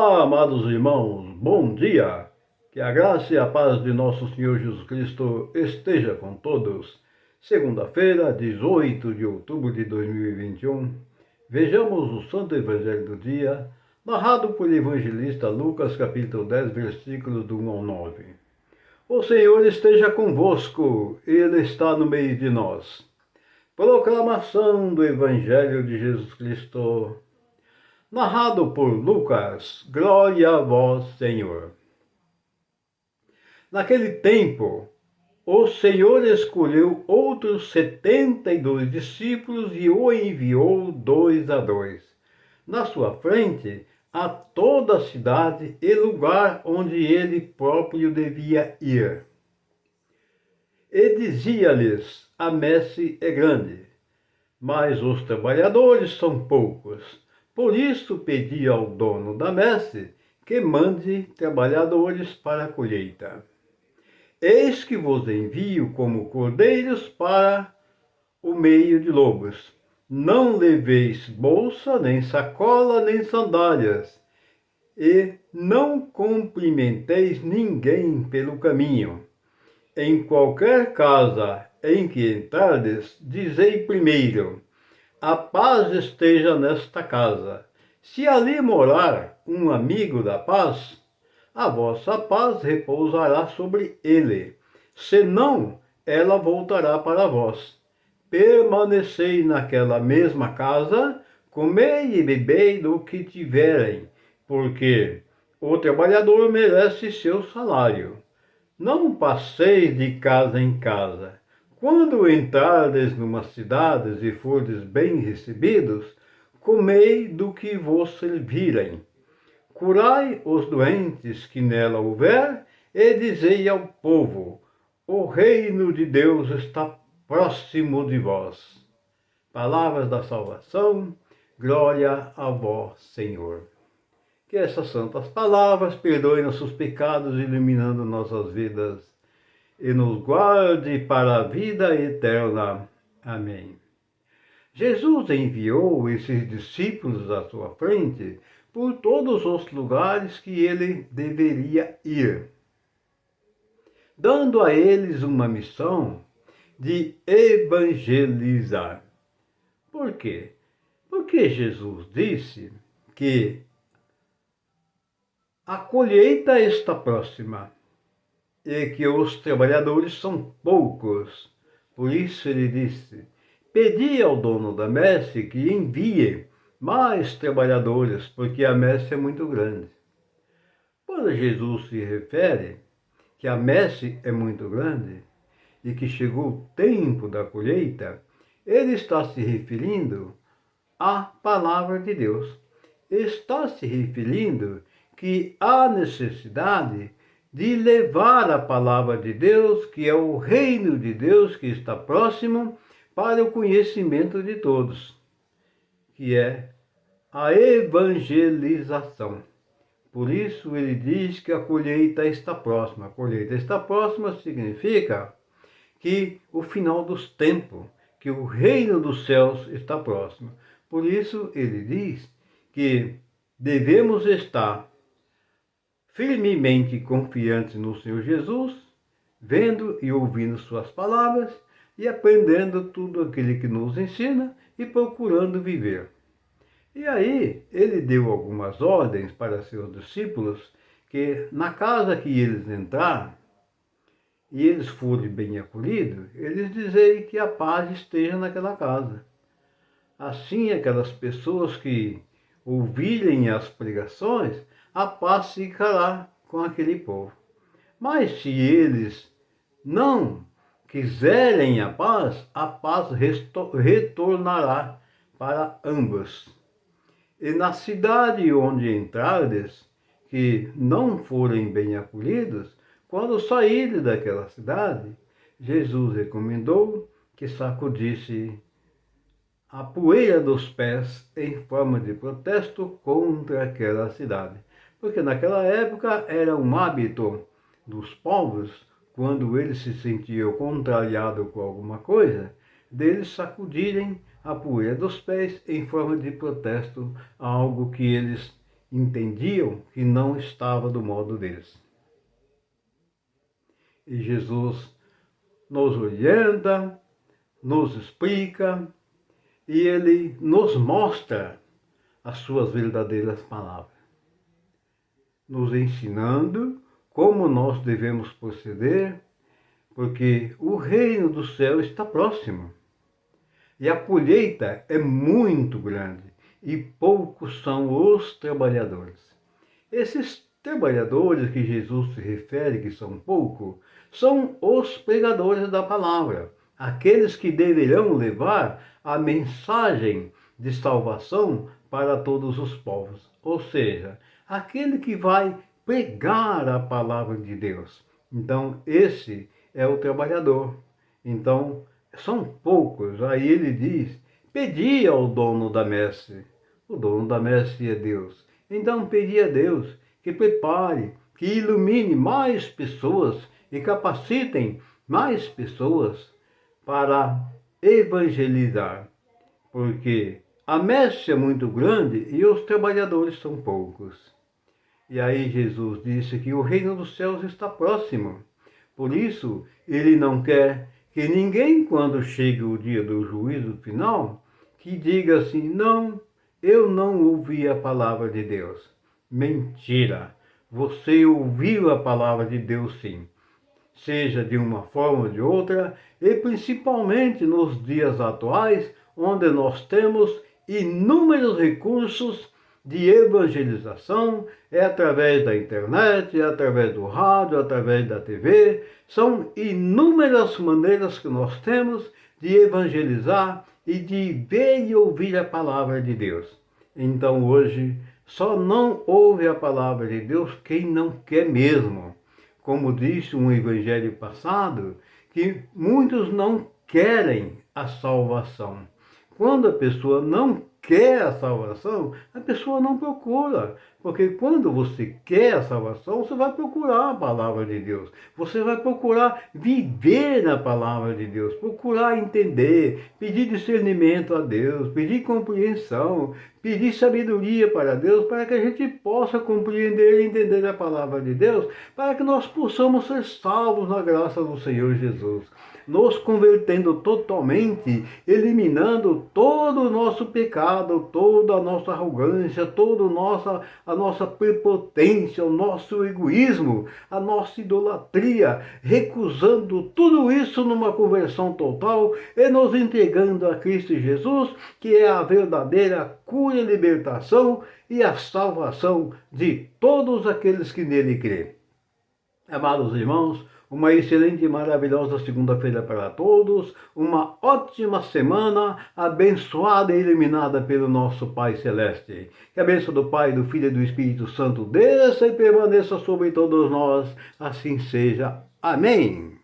Olá, amados irmãos, bom dia! Que a graça e a paz de nosso Senhor Jesus Cristo esteja com todos. Segunda-feira, 18 de outubro de 2021, vejamos o Santo Evangelho do dia, narrado por evangelista Lucas, capítulo 10, versículos do 1 ao 9. O Senhor esteja convosco, Ele está no meio de nós. Proclamação do Evangelho de Jesus Cristo, narrado por Lucas. Glória a vós, Senhor. Naquele tempo, o Senhor escolheu outros 72 discípulos e o enviou 2 a 2, na sua frente, a toda a cidade e lugar onde ele próprio devia ir. E dizia-lhes: a messe é grande, mas os trabalhadores são poucos. Por isso pedi ao dono da messe que mande trabalhadores para a colheita. Eis que vos envio como cordeiros para o meio de lobos. Não leveis bolsa, nem sacola, nem sandálias, e não cumprimenteis ninguém pelo caminho. Em qualquer casa em que entrardes, dizei primeiro: a paz esteja nesta casa. Se ali morar um amigo da paz, a vossa paz repousará sobre ele. Senão, ela voltará para vós. Permanecei naquela mesma casa, comei e bebei do que tiverem, porque o trabalhador merece seu salário. Não passeis de casa em casa. Quando entrardes numa cidade e fordes bem recebidos, comei do que vos servirem. Curai os doentes que nela houver, e dizei ao povo: o reino de Deus está próximo de vós. Palavras da salvação, glória a vós, Senhor. Que essas santas palavras perdoem nossos pecados, iluminando nossas vidas, e nos guarde para a vida eterna. Amém. Jesus enviou esses discípulos à sua frente por todos os lugares que ele deveria ir, dando a eles uma missão de evangelizar. Por quê? Porque Jesus disse que a colheita está próxima e que os trabalhadores são poucos. Por isso ele disse: pedi ao dono da messe que envie mais trabalhadores, porque a messe é muito grande. Quando Jesus se refere que a messe é muito grande e que chegou o tempo da colheita, ele está se referindo à palavra de Deus. Está se referindo que há necessidade de levar a palavra de Deus, que é o reino de Deus que está próximo, para o conhecimento de todos, que é a evangelização. Por isso ele diz que a colheita está próxima. A colheita está próxima significa que o final dos tempos, que o reino dos céus está próximo. Por isso ele diz que devemos estar firmemente confiantes no Senhor Jesus, vendo e ouvindo suas palavras e aprendendo tudo aquilo que nos ensina e procurando viver. E aí ele deu algumas ordens para seus discípulos, que na casa que eles entrarem e eles forem bem acolhidos, eles dizem que a paz esteja naquela casa. Assim, aquelas pessoas que ouvirem as pregações, a paz ficará com aquele povo. Mas se eles não quiserem a paz retornará para ambos. E na cidade onde entrardes, que não forem bem acolhidos, quando saírem daquela cidade, Jesus recomendou que sacudisse a poeira dos pés em forma de protesto contra aquela cidade. Porque naquela época era um hábito dos povos, quando eles se sentiam contrariados com alguma coisa, deles sacudirem a poeira dos pés em forma de protesto a algo que eles entendiam que não estava do modo deles. E Jesus nos orienta, nos explica e ele nos mostra as suas verdadeiras palavras, nos ensinando como nós devemos proceder, porque o reino do céu está próximo e a colheita é muito grande e poucos são os trabalhadores. Esses trabalhadores que Jesus se refere, que são poucos, são os pregadores da palavra, aqueles que deverão levar a mensagem de salvação para todos os povos, ou seja, aquele que vai pregar a palavra de Deus. Então, esse é o trabalhador. Então, são poucos. Aí ele diz: pedi ao dono da messe. O dono da messe é Deus. Então, pedi a Deus que prepare, que ilumine mais pessoas e capacitem mais pessoas para evangelizar, porque a messe é muito grande e os trabalhadores são poucos. E aí Jesus disse que o reino dos céus está próximo. Por isso, ele não quer que ninguém, quando chegue o dia do juízo final, que diga assim: não, eu não ouvi a palavra de Deus. Mentira! Você ouviu a palavra de Deus sim, seja de uma forma ou de outra, e principalmente nos dias atuais, onde nós temos inúmeros recursos de evangelização, é através da internet, é através do rádio, é através da TV, são inúmeras maneiras que nós temos de evangelizar e de ver e ouvir a palavra de Deus. Então hoje só não ouve a palavra de Deus quem não quer mesmo. Como disse um evangelho passado, que muitos não querem a salvação. Quando a pessoa não quer a salvação, a pessoa não procura. Porque quando você quer a salvação, você vai procurar a palavra de Deus. Você vai procurar viver na palavra de Deus, procurar entender, pedir discernimento a Deus, pedir compreensão, pedir sabedoria para Deus, para que a gente possa compreender e entender a palavra de Deus, para que nós possamos ser salvos na graça do Senhor Jesus, nos convertendo totalmente, eliminando todo o nosso pecado, toda a nossa arrogância, toda a nossa prepotência, o nosso egoísmo, a nossa idolatria, recusando tudo isso numa conversão total e nos entregando a Cristo Jesus, que é a verdadeira cura e libertação e a salvação de todos aqueles que nele crêem. Amados irmãos, uma excelente e maravilhosa segunda-feira para todos, uma ótima semana abençoada e iluminada pelo nosso Pai Celeste. Que a bênção do Pai, do Filho e do Espírito Santo desça e permaneça sobre todos nós, assim seja. Amém.